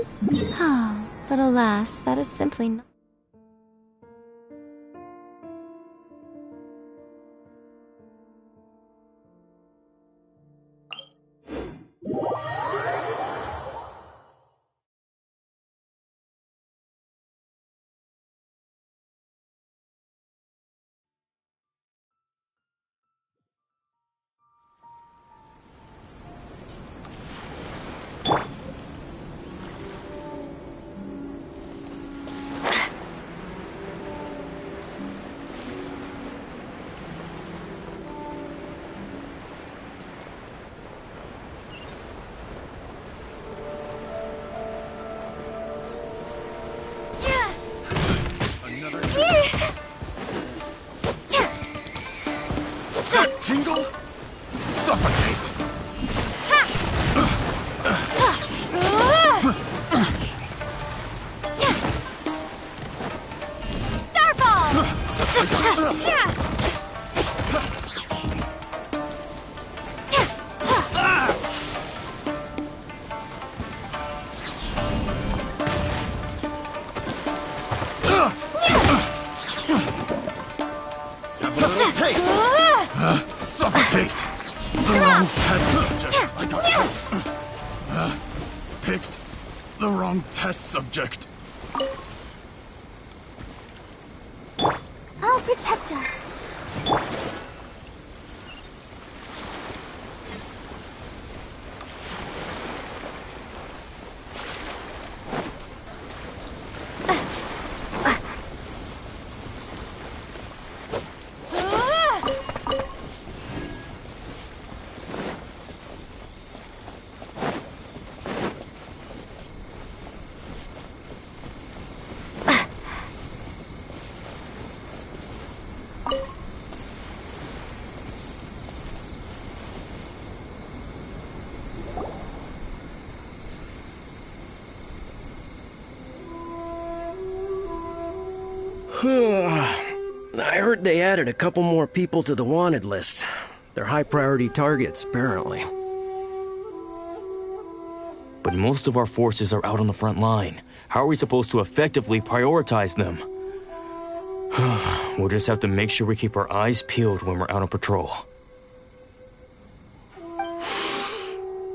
Oh, but alas, that is simply not. Tingle? Suffocate! Starfall! Have a little taste! Suffocate! The wrong test subject. I got picked the wrong test subject. I'll protect us. I heard they added a couple more people to the wanted list. They're high-priority targets, apparently. But most of our forces are out on the front line. How are we supposed to effectively prioritize them? We'll just have to make sure we keep our eyes peeled when we're out on patrol.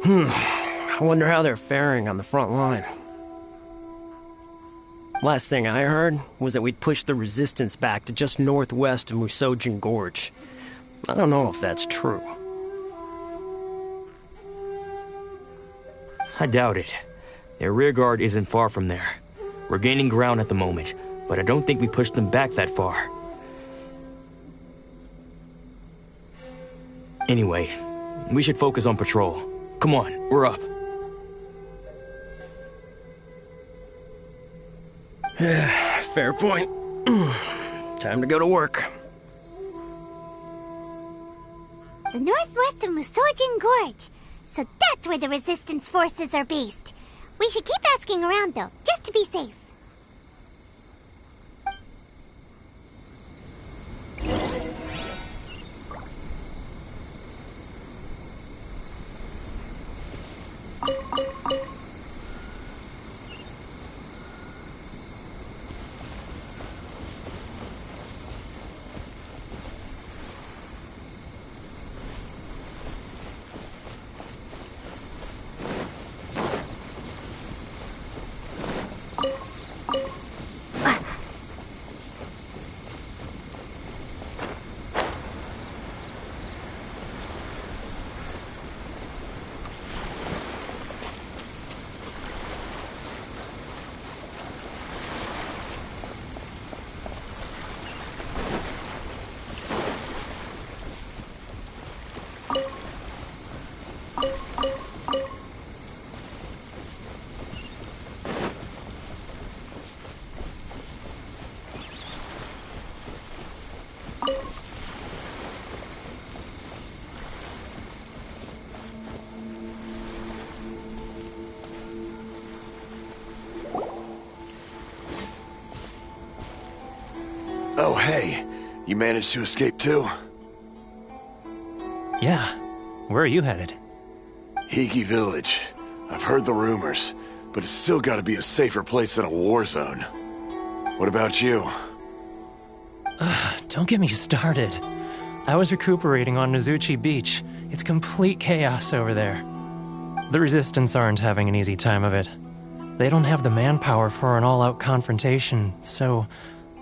I wonder how they're faring on the front line. Last thing I heard was that we'd pushed the resistance back to just northwest of Musojin Gorge. I don't know if that's true. I doubt it. Their rearguard isn't far from there. We're gaining ground at the moment, but I don't think we pushed them back that far. Anyway, we should focus on patrol. Come on, we're up. Fair point. Time to go to work. The northwest of Musojin Gorge. So that's where the resistance forces are based. We should keep asking around, though, just to be safe. Oh, hey. You managed to escape too? Yeah. Where are you headed? Higi Village. I've heard the rumors. but it's still gotta be a safer place than a war zone. What about you? Don't get me started. I was recuperating on Nozuchi Beach. It's complete chaos over there. The Resistance aren't having an easy time of it. They don't have the manpower for an all-out confrontation, so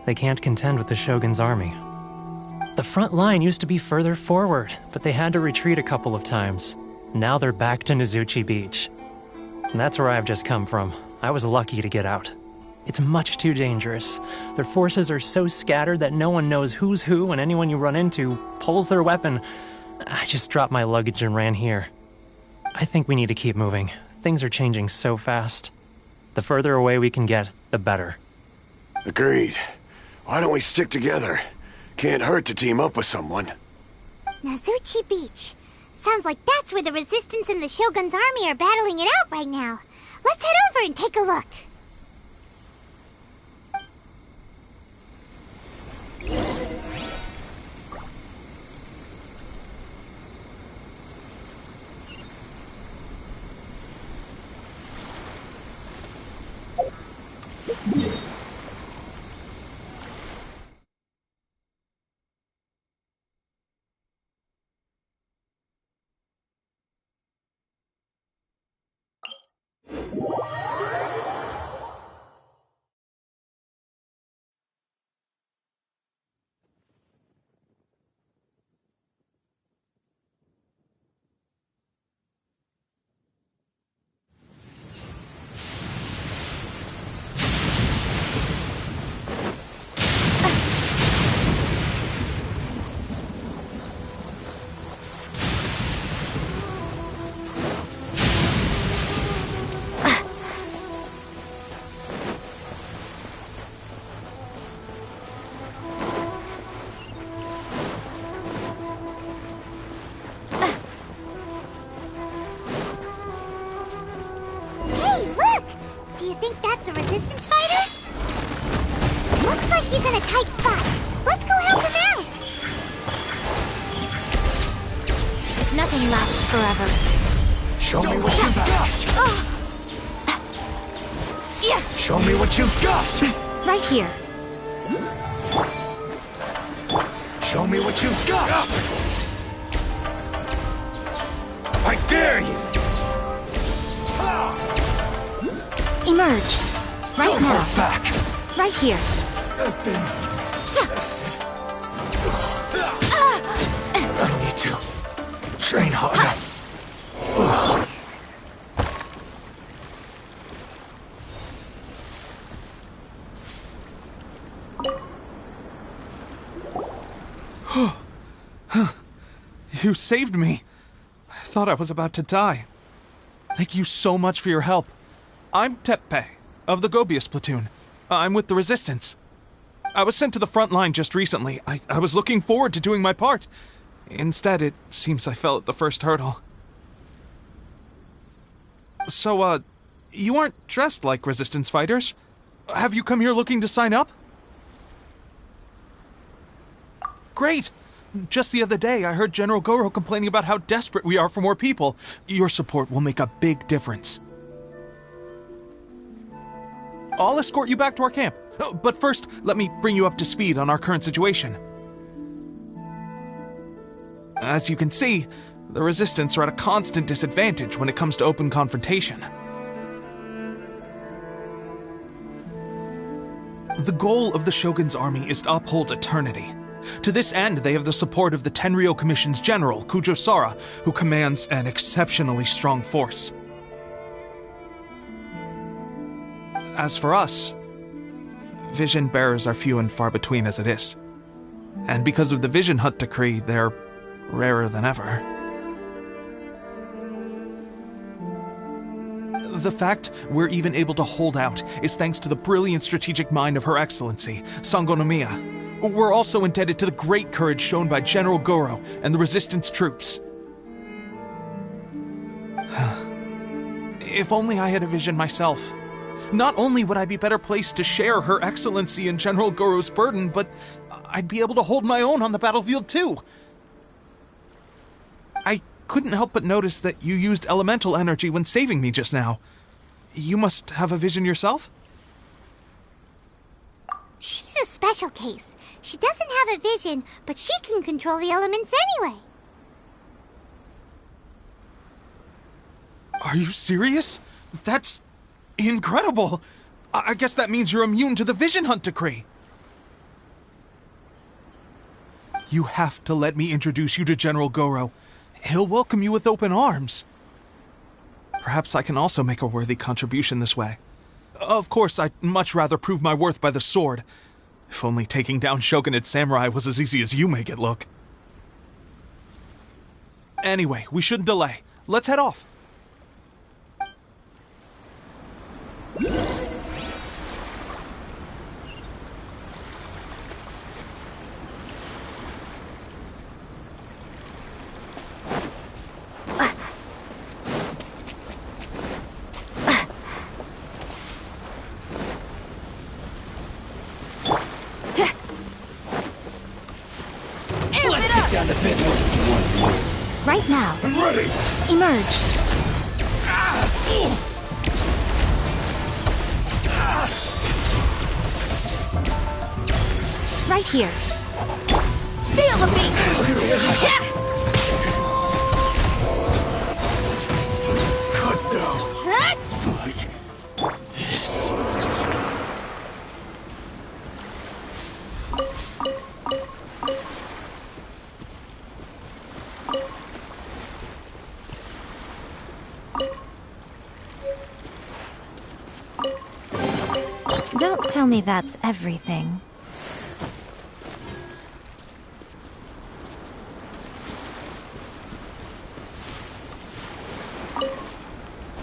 they can't contend with the Shogun's army. The front line used to be further forward, but they had to retreat a couple of times. Now they're back to Nozuchi Beach. And that's where I've just come from. I was lucky to get out. It's much too dangerous. Their forces are so scattered that no one knows who's who, and anyone you run into pulls their weapon. I just dropped my luggage and ran here. I think we need to keep moving. Things are changing so fast. The further away we can get, the better. Agreed. Why don't we stick together? Can't hurt to team up with someone. Nozuchi Beach. Sounds like that's where the Resistance and the Shogun's army are battling it out right now. Let's head over and take a look. Nothing lasts forever. Show me what you've got! Show me what you've got! Right here. Show me what you've got! I dare you! Emerge. Right Don't now. hold back! Right here. I've been tested. I need to train harder. You saved me. I thought I was about to die. Thank you so much for your help. I'm Teppei, of the Gobius platoon. I'm with the Resistance. I was sent to the front line just recently. I was looking forward to doing my part. Instead, it seems I fell at the first hurdle. So, you aren't dressed like Resistance fighters? Have you come here looking to sign up? Great! Just the other day, I heard General Goro complaining about how desperate we are for more people. Your support will make a big difference. I'll escort you back to our camp. But first, let me bring you up to speed on our current situation. As you can see, the Resistance are at a constant disadvantage when it comes to open confrontation. The goal of the Shogun's army is to uphold eternity. To this end, they have the support of the Tenryou Commission's general, Kujosara, who commands an exceptionally strong force. As for us, vision bearers are few and far between as it is. And because of the Vision Hut decree, they're rarer than ever. The fact we're even able to hold out is thanks to the brilliant strategic mind of Her Excellency, Sango no Miya. We're also indebted to the great courage shown by General Goro and the Resistance troops. If only I had a vision myself. Not only would I be better placed to share Her Excellency and General Goro's burden, but I'd be able to hold my own on the battlefield too. I couldn't help but notice that you used elemental energy when saving me just now. You must have a vision yourself? She's a special case. She doesn't have a vision, but she can control the elements anyway. Are you serious? That's incredible. I guess that means you're immune to the Vision Hunt decree. You have to let me introduce you to General Goro. He'll welcome you with open arms. Perhaps I can also make a worthy contribution this way. Of course, I'd much rather prove my worth by the sword. If only taking down shogunate samurai was as easy as you make it look. Anyway, we shouldn't delay. Let's head off. Right now. I'm ready! Emerge. Right here. Feel the beat! Cut down. Like this. Don't tell me that's everything.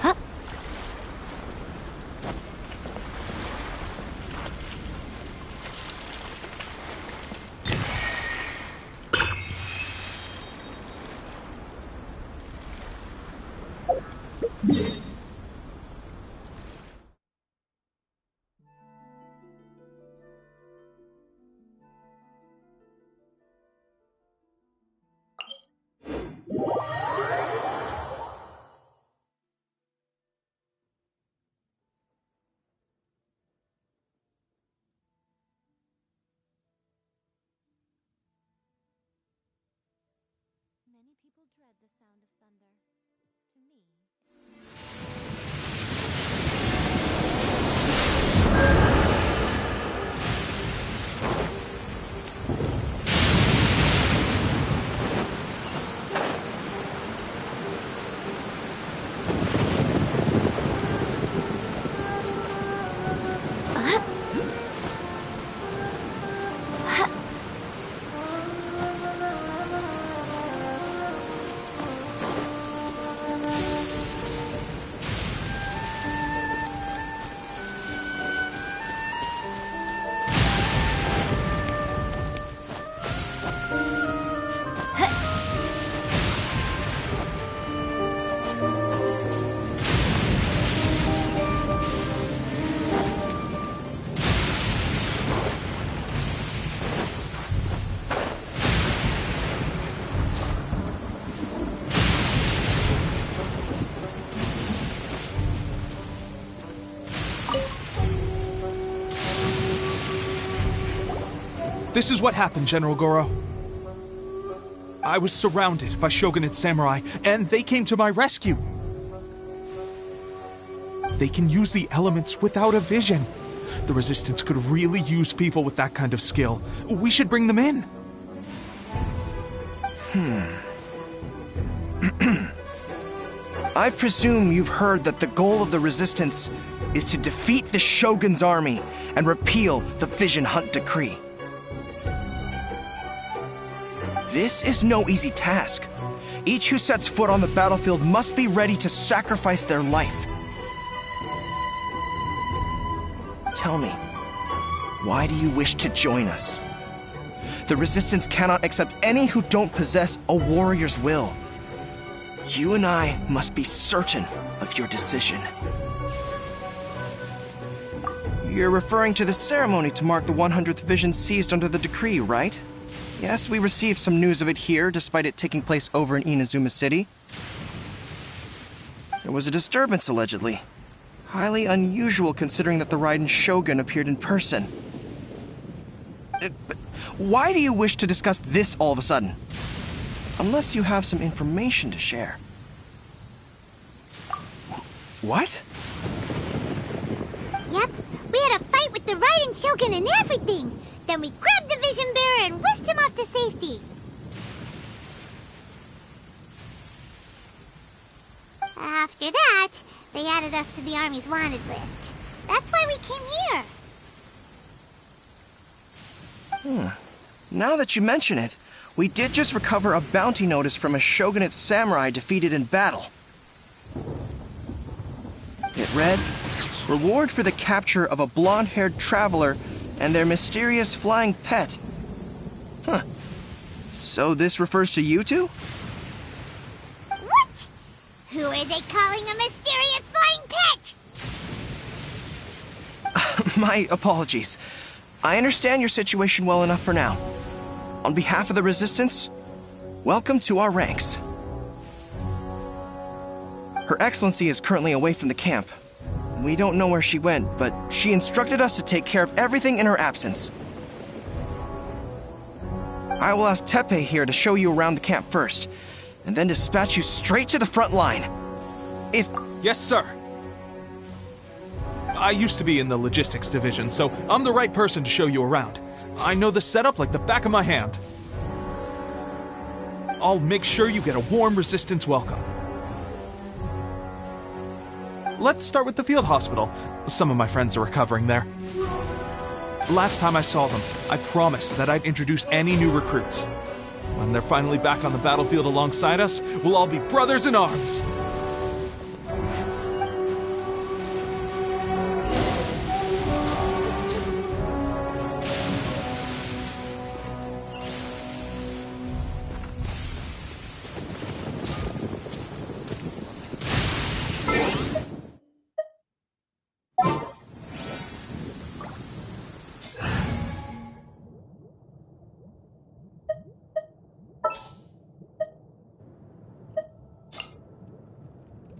Huh? Many people dread the sound of thunder. To me, This is what happened, General Goro. I was surrounded by shogunate samurai, and they came to my rescue. They can use the elements without a vision. The Resistance could really use people with that kind of skill. We should bring them in. I presume you've heard that the goal of the Resistance is to defeat the Shogun's army and repeal the Vision Hunt decree. This is no easy task. Each who sets foot on the battlefield must be ready to sacrifice their life. Tell me, why do you wish to join us? The Resistance cannot accept any who don't possess a warrior's will. You and I must be certain of your decision. You're referring to the ceremony to mark the 100th vision seized under the decree, right? Yes, we received some news of it here, despite it taking place over in Inazuma City. There was a disturbance, allegedly. Highly unusual considering that the Raiden Shogun appeared in person. But why do you wish to discuss this all of a sudden? Unless you have some information to share. What? Yep, we had a fight with the Raiden Shogun and everything. Then we grabbed the Vision Bearer and whisked him off to safety. After that, they added us to the Army's wanted list. That's why we came here. Now that you mention it, we did just recover a bounty notice from a shogunate samurai defeated in battle. It read, "Reward for the capture of a blonde-haired traveler and their mysterious flying pet." Huh. So this refers to you two? What? Who are they calling a mysterious flying pet? My apologies. I understand your situation well enough for now. On behalf of the Resistance, welcome to our ranks. Her Excellency is currently away from the camp. We don't know where she went, but she instructed us to take care of everything in her absence. I will ask Teppei here to show you around the camp first, and then dispatch you straight to the front line. Yes, sir. I used to be in the logistics division, so I'm the right person to show you around. I know the setup like the back of my hand. I'll make sure you get a warm Resistance welcome. Let's start with the field hospital. Some of my friends are recovering there. Last time I saw them, I promised that I'd introduce any new recruits. When they're finally back on the battlefield alongside us, we'll all be brothers in arms.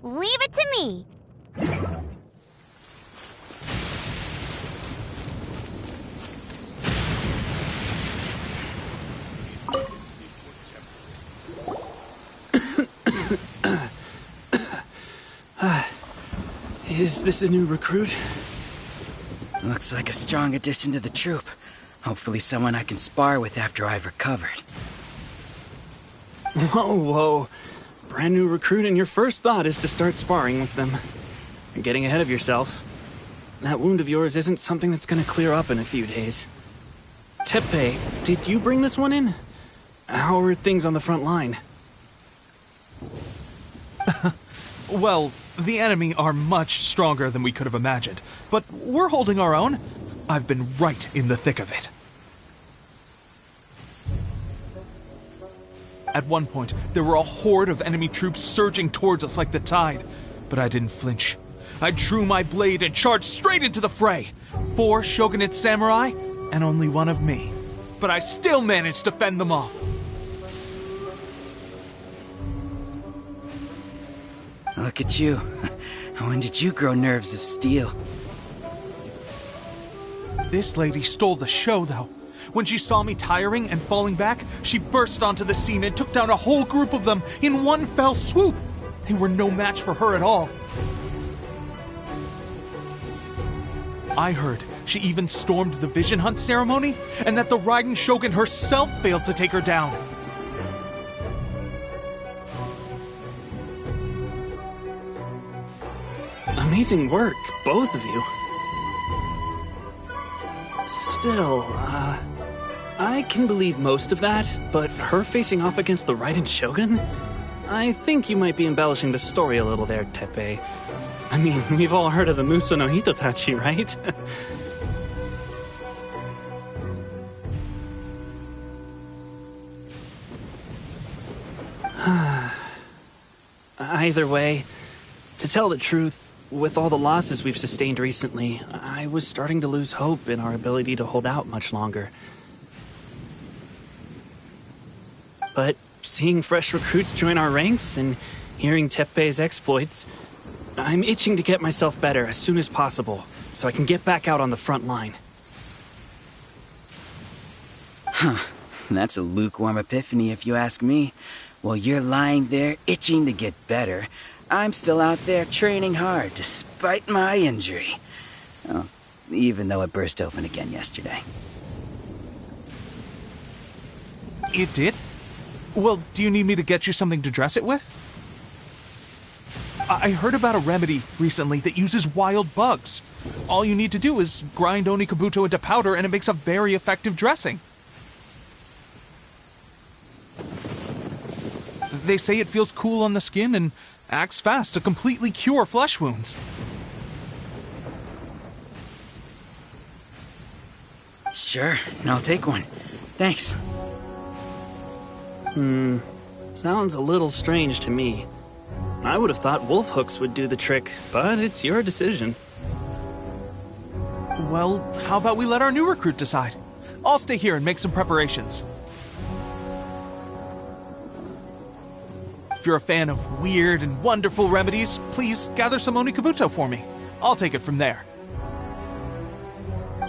Leave it to me. Is this a new recruit? Looks like a strong addition to the troop. Hopefully someone I can spar with after I've recovered. Whoa. Brand new recruit and your first thought is to start sparring with them. You're getting ahead of yourself. That wound of yours isn't something that's gonna clear up in a few days. Teppei, did you bring this one in? How are things on the front line? Well, the enemy are much stronger than we could have imagined, but we're holding our own. I've been right in the thick of it. At one point, there were a horde of enemy troops surging towards us like the tide, but I didn't flinch. I drew my blade and charged straight into the fray. 4 shogunate samurai, and only one of me. But I still managed to fend them off. Look at you. When did you grow nerves of steel? This lady stole the show, though. When she saw me tiring and falling back, she burst onto the scene and took down a whole group of them in one fell swoop. They were no match for her at all. I heard she even stormed the Vision Hunt ceremony, and that the Raiden Shogun herself failed to take her down. Amazing work, both of you. Still, I can believe most of that, but her facing off against the Raiden Shogun? I think you might be embellishing the story a little there, Teppei. I mean, we've all heard of the Muso no Hitotachi, right? Either way, to tell the truth, with all the losses we've sustained recently, I was starting to lose hope in our ability to hold out much longer. But seeing fresh recruits join our ranks and hearing Teppei's exploits, I'm itching to get myself better as soon as possible, so I can get back out on the front line. That's a lukewarm epiphany if you ask me. While you're lying there itching to get better, I'm still out there training hard despite my injury. Oh, even though it burst open again yesterday. It did? Well, do you need me to get you something to dress it with? I heard about a remedy recently that uses wild bugs. All you need to do is grind Onikabuto into powder and it makes a very effective dressing. They say it feels cool on the skin and acts fast to completely cure flesh wounds. Sure, I'll take one. Thanks. Sounds a little strange to me. I would have thought wolf hooks would do the trick, but it's your decision. Well, how about we let our new recruit decide? I'll stay here and make some preparations. If you're a fan of weird and wonderful remedies, please gather some Onikabuto for me. I'll take it from there.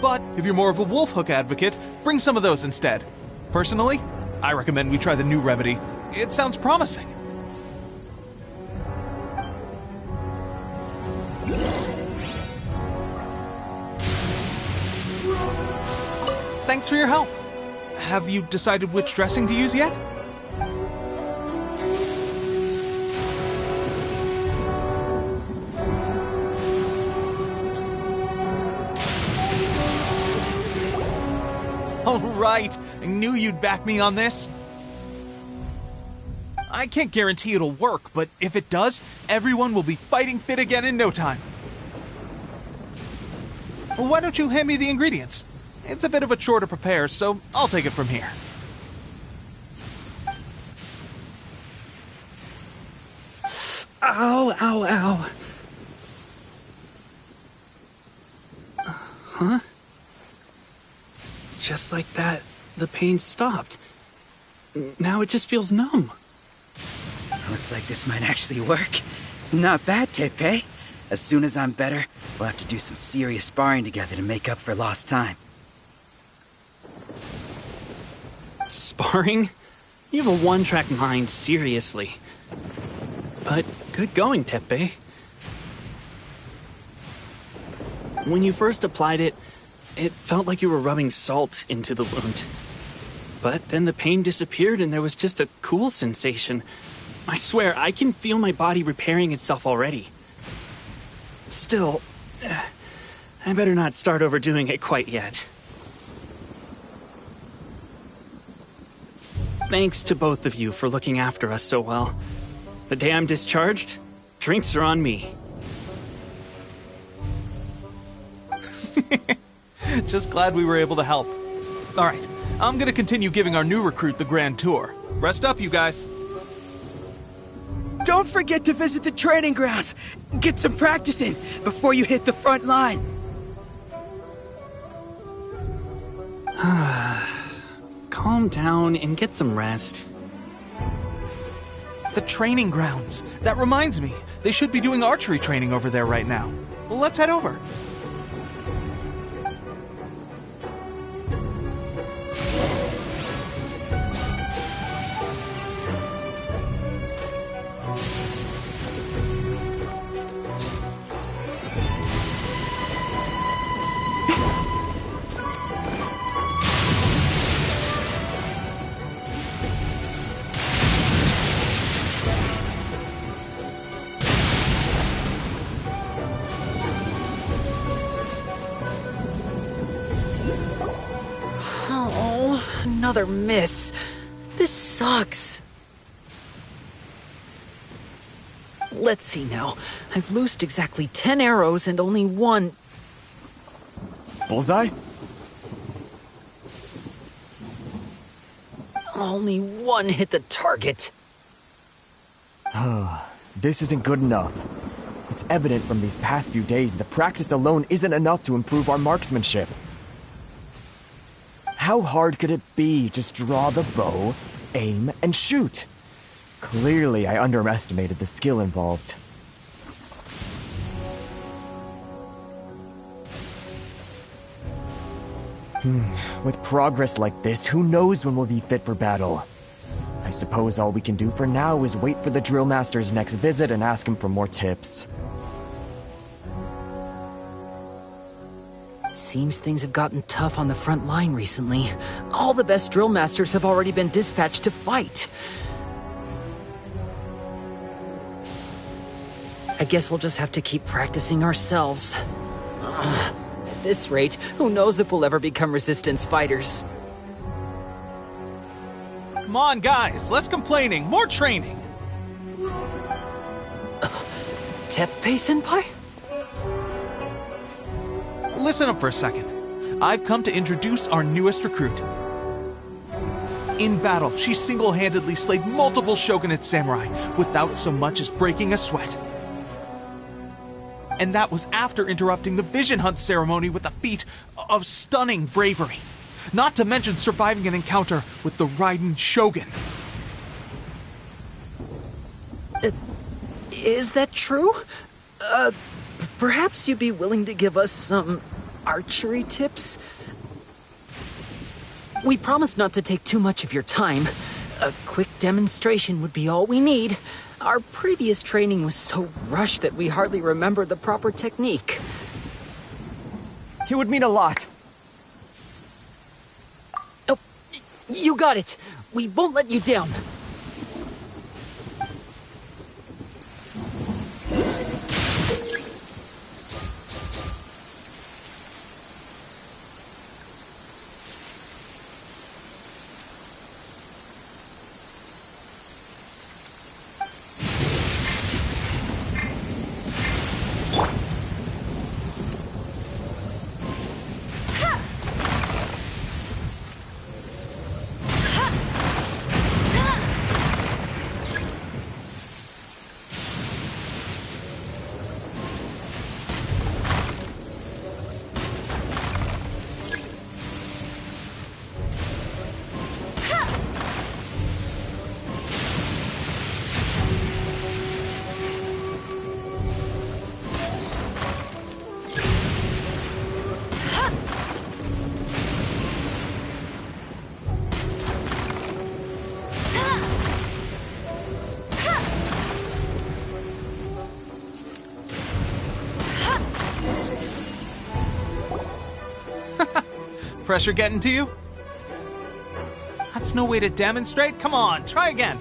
But if you're more of a wolf hook advocate, bring some of those instead. Personally, I recommend we try the new remedy. It sounds promising. Thanks for your help. Have you decided which dressing to use yet? All right, I knew you'd back me on this. I can't guarantee it'll work, but if it does, everyone will be fighting fit again in no time. Why don't you hand me the ingredients? It's a bit of a chore to prepare, so I'll take it from here. Ow, ow, ow. Huh? Just like that, the pain stopped. Now it just feels numb. Looks like this might actually work. Not bad, Teppei. As soon as I'm better, we'll have to do some serious sparring together to make up for lost time. Sparring? You have a one-track mind, seriously. But good going, Teppei. When you first applied it, it felt like you were rubbing salt into the wound. But then the pain disappeared and there was just a cool sensation. I swear, I can feel my body repairing itself already. Still, I better not start overdoing it quite yet. Thanks to both of you for looking after us so well. The day I'm discharged, drinks are on me. Just glad we were able to help. All right, I'm gonna continue giving our new recruit the grand tour. Rest up, you guys. Don't forget to visit the training grounds. Get some practice in before you hit the front line. Calm down and get some rest. The training grounds. That reminds me, they should be doing archery training over there right now. Let's head over. Another miss. This sucks. Let's see now. I've loosed exactly 10 arrows and only one... Bullseye? Only one hit the target. This isn't good enough. It's evident from these past few days that practice alone isn't enough to improve our marksmanship. How hard could it be? Just draw the bow, aim, and shoot. Clearly, I underestimated the skill involved. With progress like this, who knows when we'll be fit for battle? I suppose all we can do for now is wait for the drill master's next visit and ask him for more tips. Seems things have gotten tough on the front line recently. All the best drill masters have already been dispatched to fight. I guess we'll just have to keep practicing ourselves. At this rate, who knows if we'll ever become resistance fighters. Come on, guys, less complaining, more training! Teppei-senpai? Listen up for a second. I've come to introduce our newest recruit. In battle, she single-handedly slayed multiple shogunate samurai without so much as breaking a sweat. And that was after interrupting the vision hunt ceremony with a feat of stunning bravery. Not to mention surviving an encounter with the Raiden Shogun. Is that true? Perhaps you'd be willing to give us some archery tips? We promise not to take too much of your time. A quick demonstration would be all we need. Our previous training was so rushed that we hardly remember the proper technique. It would mean a lot. Oh, you got it. We won't let you down. Pressure getting to you? That's no way to demonstrate. Come on, try again.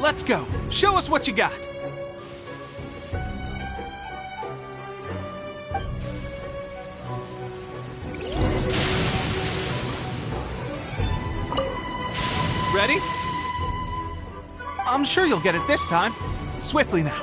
Let's go. Show us what you got. Ready? I'm sure you'll get it this time. Swiftly now.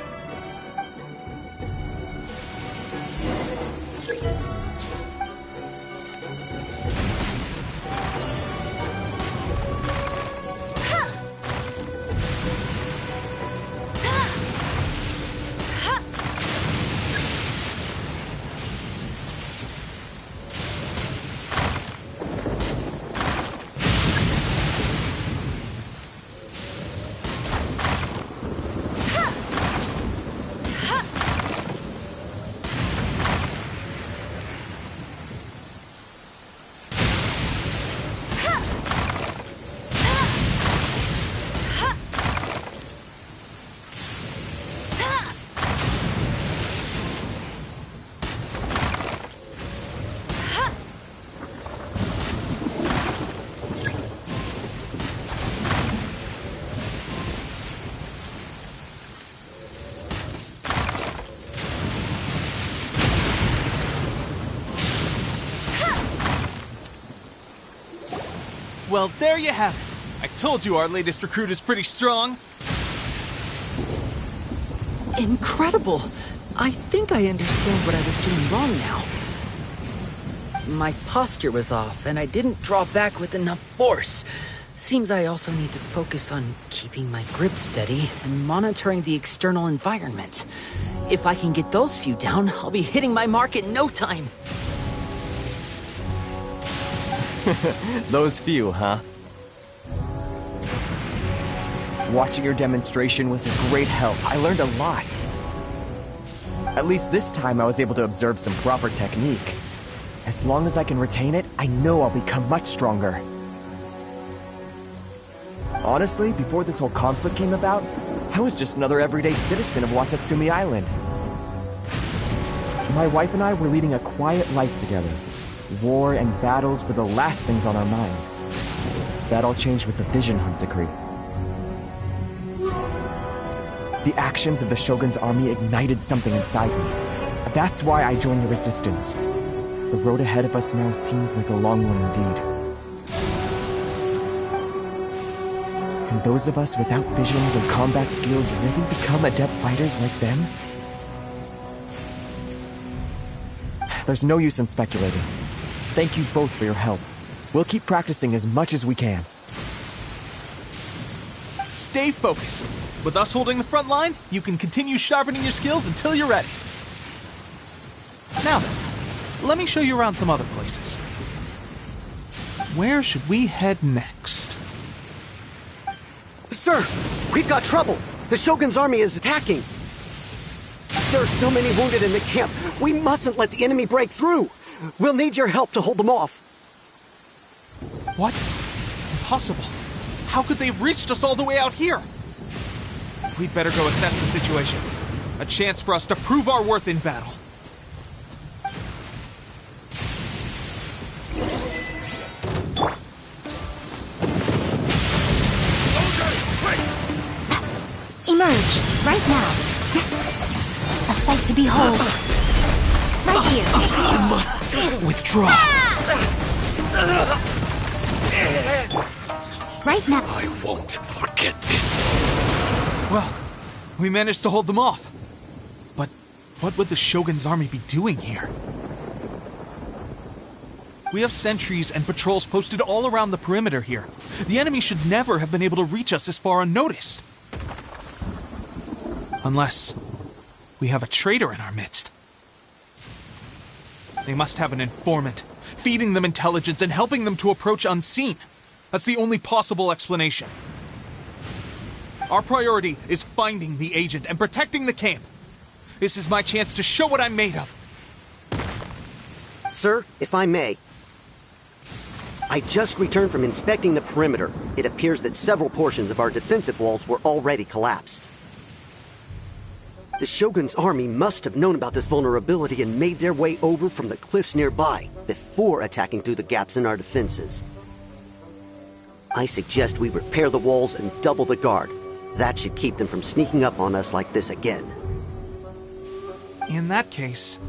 Well, there you have it. I told you our latest recruit is pretty strong. Incredible! I think I understand what I was doing wrong now. My posture was off, and I didn't draw back with enough force. Seems I also need to focus on keeping my grip steady and monitoring the external environment. If I can get those few down, I'll be hitting my mark in no time. Those few, huh? Watching your demonstration was a great help. I learned a lot. At least this time I was able to observe some proper technique. As long as I can retain it, I know I'll become much stronger. Honestly, before this whole conflict came about, I was just another everyday citizen of Watatsumi Island. My wife and I were leading a quiet life together. War and battles were the last things on our minds. That all changed with the Vision Hunt decree. The actions of the Shogun's army ignited something inside me. That's why I joined the Resistance. The road ahead of us now seems like a long one indeed. Can those of us without visions and combat skills really become adept fighters like them? There's no use in speculating. Thank you both for your help. We'll keep practicing as much as we can. Stay focused. With us holding the front line, you can continue sharpening your skills until you're ready. Now then, let me show you around some other places. Where should we head next? Sir, we've got trouble. The Shogun's army is attacking. There are still many wounded in the camp. We mustn't let the enemy break through. We'll need your help to hold them off. What? Impossible. How could they have reached us all the way out here? We'd better go assess the situation. A chance for us to prove our worth in battle. Emerge, right now. A sight to behold. Right here. I must withdraw. Right now. I won't forget this. Well, we managed to hold them off. But what would the Shogun's army be doing here? We have sentries and patrols posted all around the perimeter here. The enemy should never have been able to reach us this far unnoticed. Unless we have a traitor in our midst. They must have an informant, feeding them intelligence and helping them to approach unseen. That's the only possible explanation. Our priority is finding the agent and protecting the camp. This is my chance to show what I'm made of. Sir, if I may. I just returned from inspecting the perimeter. It appears that several portions of our defensive walls were already collapsed. The Shogun's army must have known about this vulnerability and made their way over from the cliffs nearby before attacking through the gaps in our defenses. I suggest we repair the walls and double the guard. That should keep them from sneaking up on us like this again. In that case...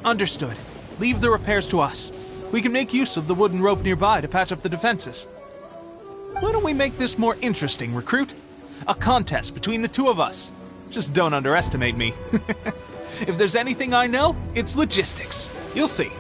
Understood. Leave the repairs to us. We can make use of the wooden rope nearby to patch up the defenses. Why don't we make this more interesting, recruit? A contest between the two of us. Just don't underestimate me. If there's anything I know, it's logistics. You'll see.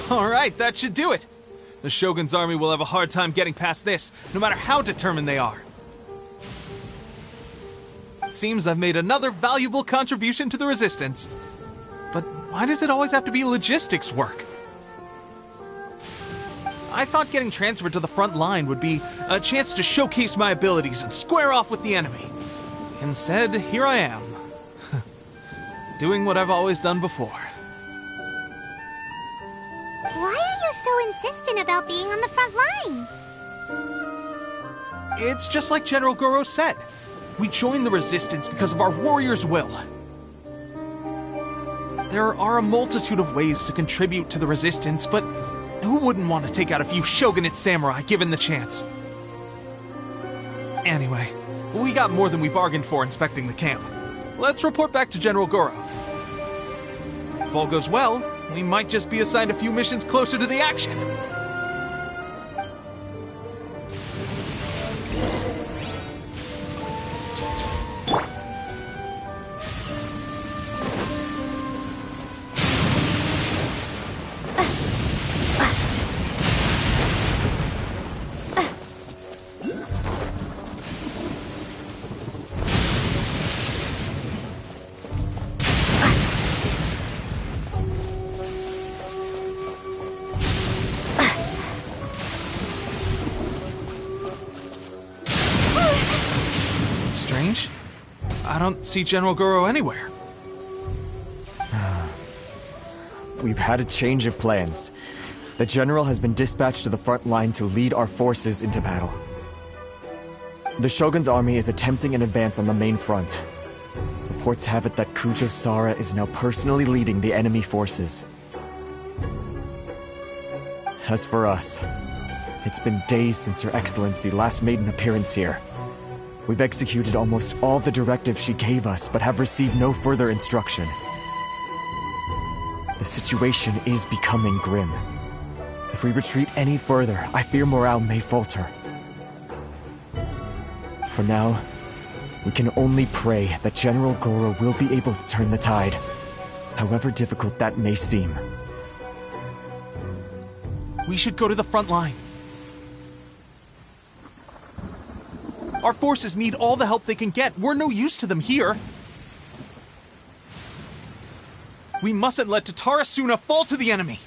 Alright, that should do it. The Shogun's army will have a hard time getting past this, no matter how determined they are. It seems I've made another valuable contribution to the Resistance. But why does it always have to be logistics work? I thought getting transferred to the front line would be a chance to showcase my abilities and square off with the enemy. Instead, here I am. Doing what I've always done before. Why are you so insistent about being on the front line? It's just like General Goro said. We joined the Resistance because of our warrior's will. There are a multitude of ways to contribute to the Resistance, but who wouldn't want to take out a few shogunate samurai given the chance? Anyway, we got more than we bargained for inspecting the camp. Let's report back to General Goro. If all goes well, We might just be assigned a few missions closer to the action. Strange. I don't see General Goro anywhere. We've had a change of plans. The General has been dispatched to the front line to lead our forces into battle. The Shogun's army is attempting an advance on the main front. Reports have it that Kujo Sara is now personally leading the enemy forces. As for us, it's been days since Her Excellency last made an appearance here. We've executed almost all the directives she gave us, but have received no further instruction. The situation is becoming grim. If we retreat any further, I fear morale may falter. For now, we can only pray that General Goro will be able to turn the tide, however difficult that may seem. We should go to the front line. Our forces need all the help they can get. We're no use to them here. We mustn't let Tatarasuna fall to the enemy.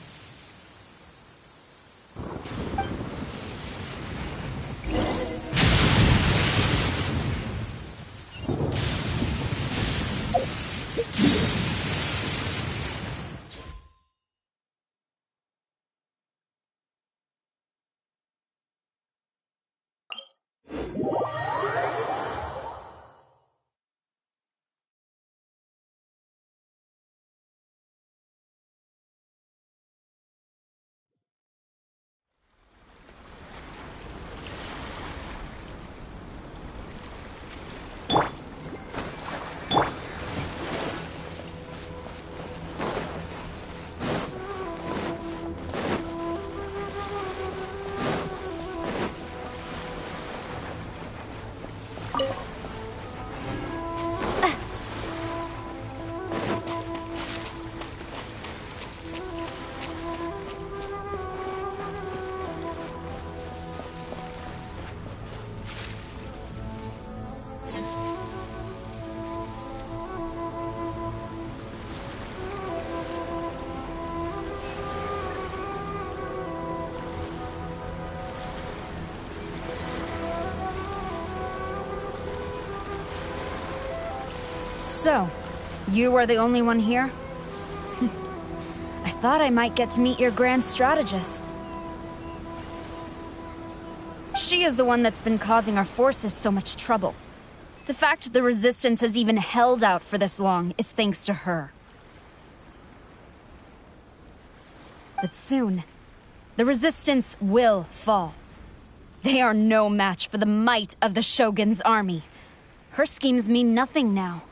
So, you are the only one here? I thought I might get to meet your grand strategist. She is the one that's been causing our forces so much trouble. The fact the Resistance has even held out for this long is thanks to her. But soon, the Resistance will fall. They are no match for the might of the Shogun's army. Her schemes mean nothing now.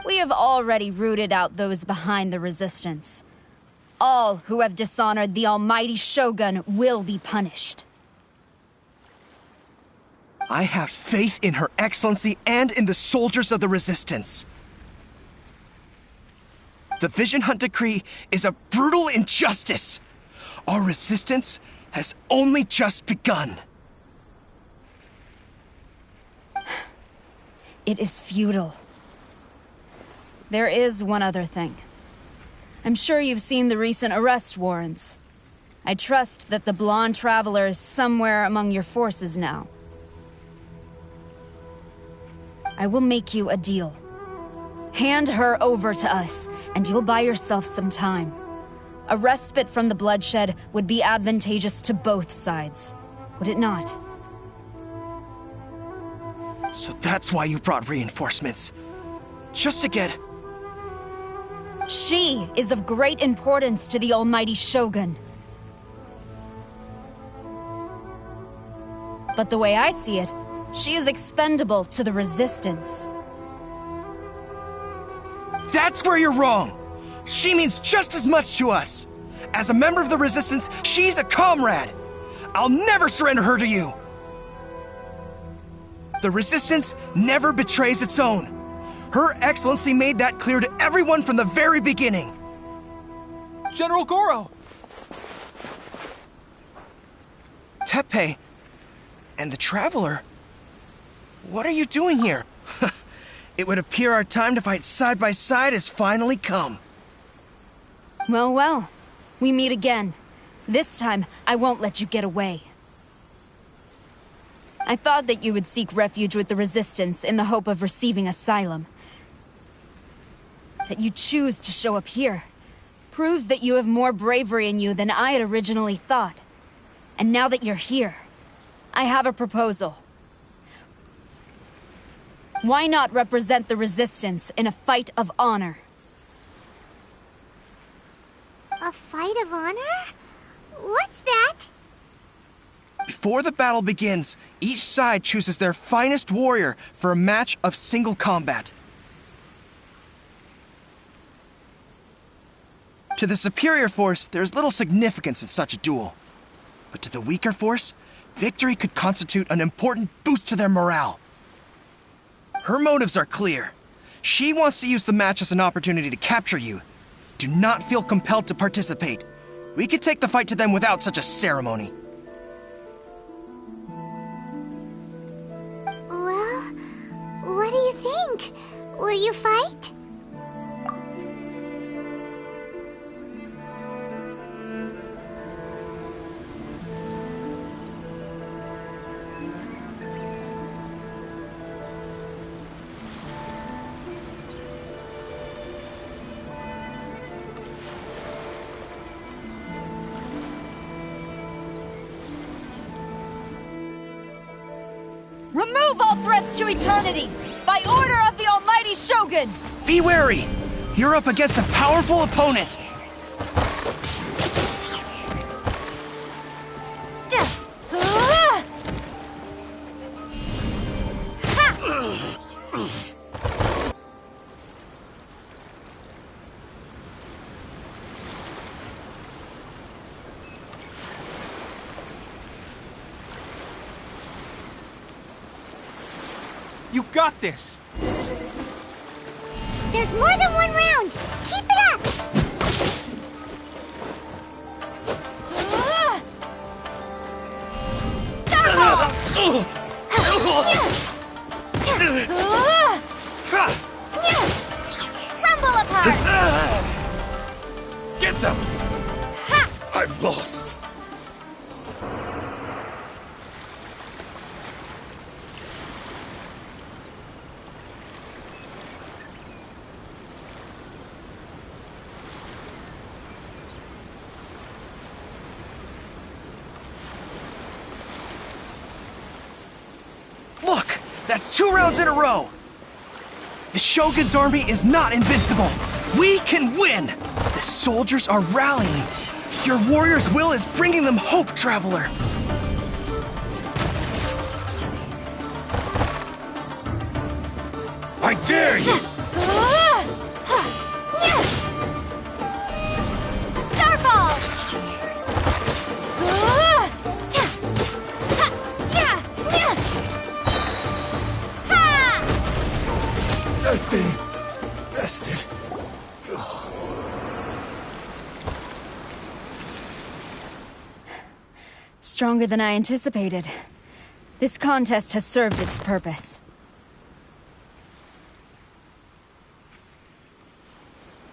We have already rooted out those behind the Resistance. All who have dishonored the almighty Shogun will be punished. I have faith in Her Excellency and in the soldiers of the Resistance. The Vision Hunt Decree is a brutal injustice. Our resistance has only just begun. It is futile. There is one other thing. I'm sure you've seen the recent arrest warrants. I trust that the blonde traveler is somewhere among your forces now. I will make you a deal. Hand her over to us, and you'll buy yourself some time. A respite from the bloodshed would be advantageous to both sides, would it not? So that's why you brought reinforcements. Just to get... She is of great importance to the almighty Shogun. But the way I see it, she is expendable to the Resistance. That's where you're wrong. She means just as much to us. As a member of the Resistance, she's a comrade. I'll never surrender her to you. The Resistance never betrays its own. Her Excellency made that clear to everyone from the very beginning. General Goro! Teppei and the Traveler. What are you doing here? It would appear our time to fight side by side has finally come. Well, well. We meet again. This time, I won't let you get away. I thought that you would seek refuge with the Resistance in the hope of receiving asylum. That you choose to show up here proves that you have more bravery in you than I had originally thought. And now that you're here, I have a proposal. Why not represent the Resistance in a fight of honor? A fight of honor? What's that? Before the battle begins, each side chooses their finest warrior for a match of single combat. To the superior force, there's little significance in such a duel. But to the weaker force, victory could constitute an important boost to their morale. Her motives are clear. She wants to use the match as an opportunity to capture you. Do not feel compelled to participate. We could take the fight to them without such a ceremony. Well, what do you think? Will you fight? Remove all threats to eternity! By order of the Almighty Shogun! Be wary! You're up against a powerful opponent! You got this! There's more than one round! Keep it up! Starball! Crumble apart! Get them! I've lost. Look! That's 2 rounds in a row! The Shogun's army is not invincible! We can win! The soldiers are rallying! Your warrior's will is bringing them hope, Traveler! I dare you! Starball! That thing... bastard. Stronger than I anticipated. This contest has served its purpose.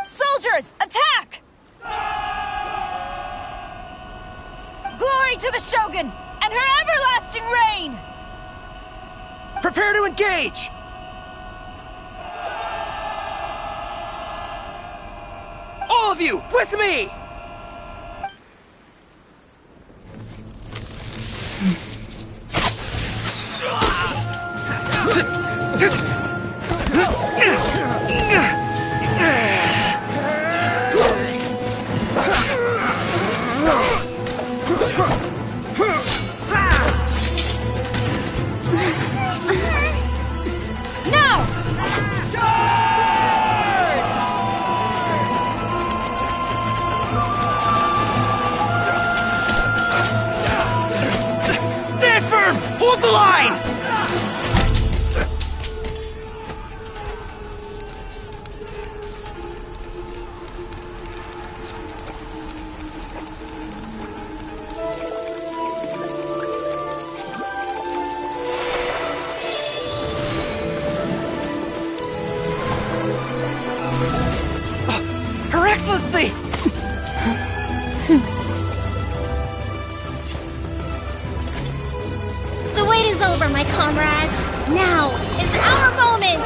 Soldiers, attack! Glory to the Shogun and her everlasting reign! Prepare to engage! All of you, with me! Excellency! The wait is over, my comrades. Now is our moment!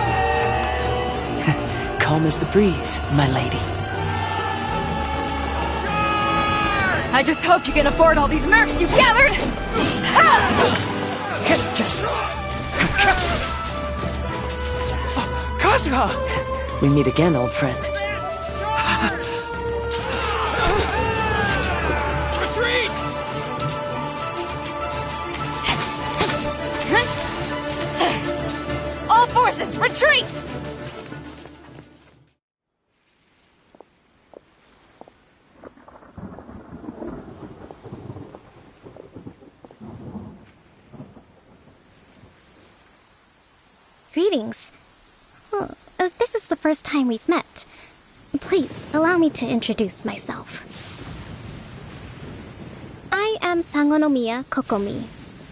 Calm as the breeze, my lady. I just hope you can afford all these mercs you've gathered! Kazuha! We meet again, old friend. Retreat! All forces, retreat! Greetings. Well, this is the first time we've met. Please, allow me to introduce myself. I am Sangonomiya Kokomi,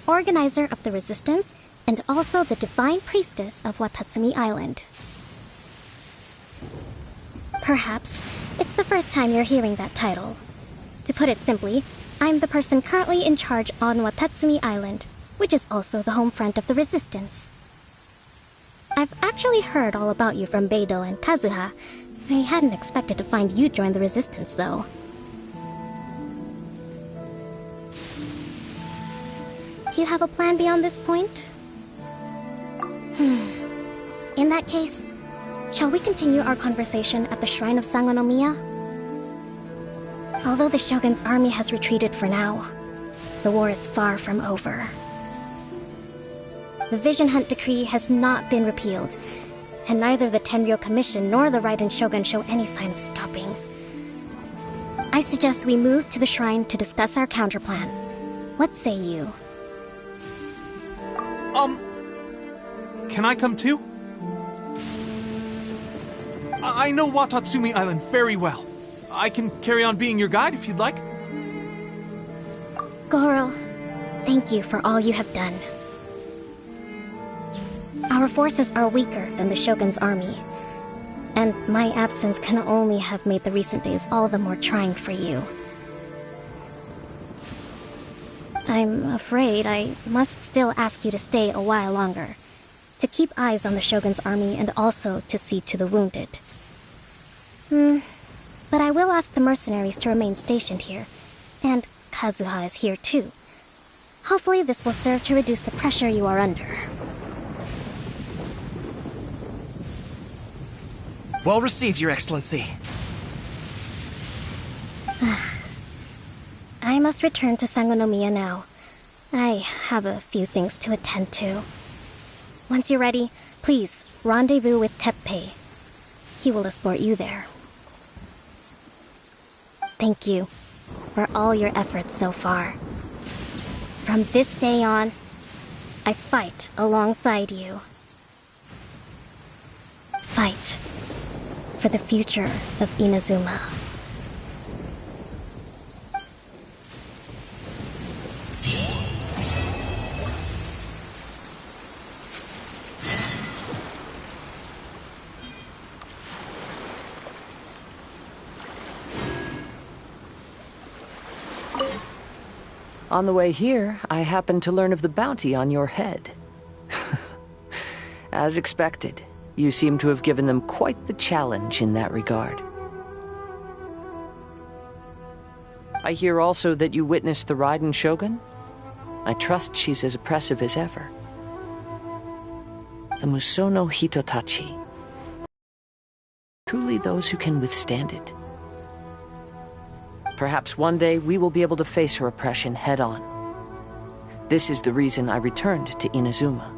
organizer of the Resistance, and also the Divine Priestess of Watatsumi Island. Perhaps it's the first time you're hearing that title. To put it simply, I'm the person currently in charge on Watatsumi Island, which is also the home front of the Resistance. I've actually heard all about you from Beidou and Kazuha. I hadn't expected to find you join the Resistance, though. Do you have a plan beyond this point? In that case, shall we continue our conversation at the Shrine of Sangonomiya? Although the Shogun's army has retreated for now, the war is far from over. The Vision Hunt Decree has not been repealed, and neither the Tenryo Commission nor the Raiden Shogun show any sign of stopping. I suggest we move to the shrine to discuss our counterplan. What say you? Can I come too? I know Watatsumi Island very well. I can carry on being your guide if you'd like. Goro, thank you for all you have done. Our forces are weaker than the Shogun's army, and my absence can only have made the recent days all the more trying for you. I'm afraid I must still ask you to stay a while longer, to keep eyes on the Shogun's army and also to see to the wounded. But I will ask the mercenaries to remain stationed here, and Kazuha is here too. Hopefully this will serve to reduce the pressure you are under. Well received, Your Excellency. I must return to Sangonomiya now. I have a few things to attend to. Once you're ready, please rendezvous with Teppei. He will escort you there. Thank you for all your efforts so far. From this day on, I fight alongside you. Fight for the future of Inazuma. On the way here, I happened to learn of the bounty on your head. As expected, you seem to have given them quite the challenge in that regard. I hear also that you witnessed the Raiden Shogun? I trust she's as oppressive as ever. The Musono Hitotachi. Truly those who can withstand it. Perhaps one day we will be able to face her oppression head-on. This is the reason I returned to Inazuma.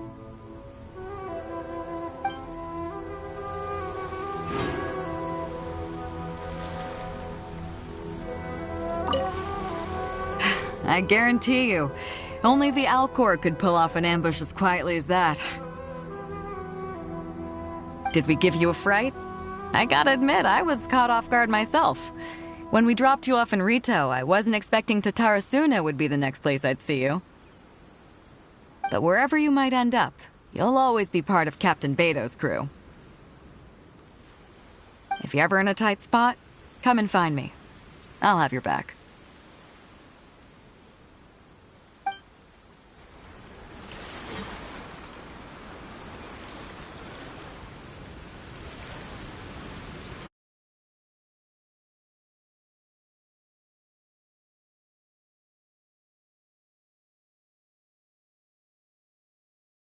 I guarantee you, only the Alcor could pull off an ambush as quietly as that. Did we give you a fright? I gotta admit, I was caught off guard myself. When we dropped you off in Rito, I wasn't expecting Tatarasuna would be the next place I'd see you. But wherever you might end up, you'll always be part of Captain Beidou's crew. If you're ever in a tight spot, Come and find me. I'll have your back.